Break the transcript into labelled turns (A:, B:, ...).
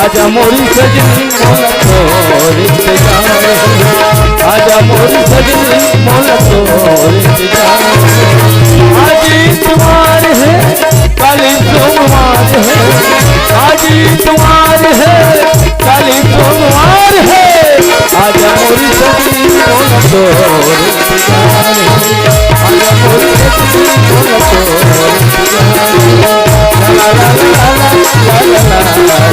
A: आजा मोरी सजनी मोला तोर इंतजार है, आजा मोरी सजनी मोला तोर इंतजार है। आज इतवार है कल सोमवार है, आज इतवार है कल सोमवार है, आजा मोरी सजनी मोला तोर इंतजार है, आजा मोरी सजनी मोला तोर इंतजार है। ला ला ला ला ला ला ला ला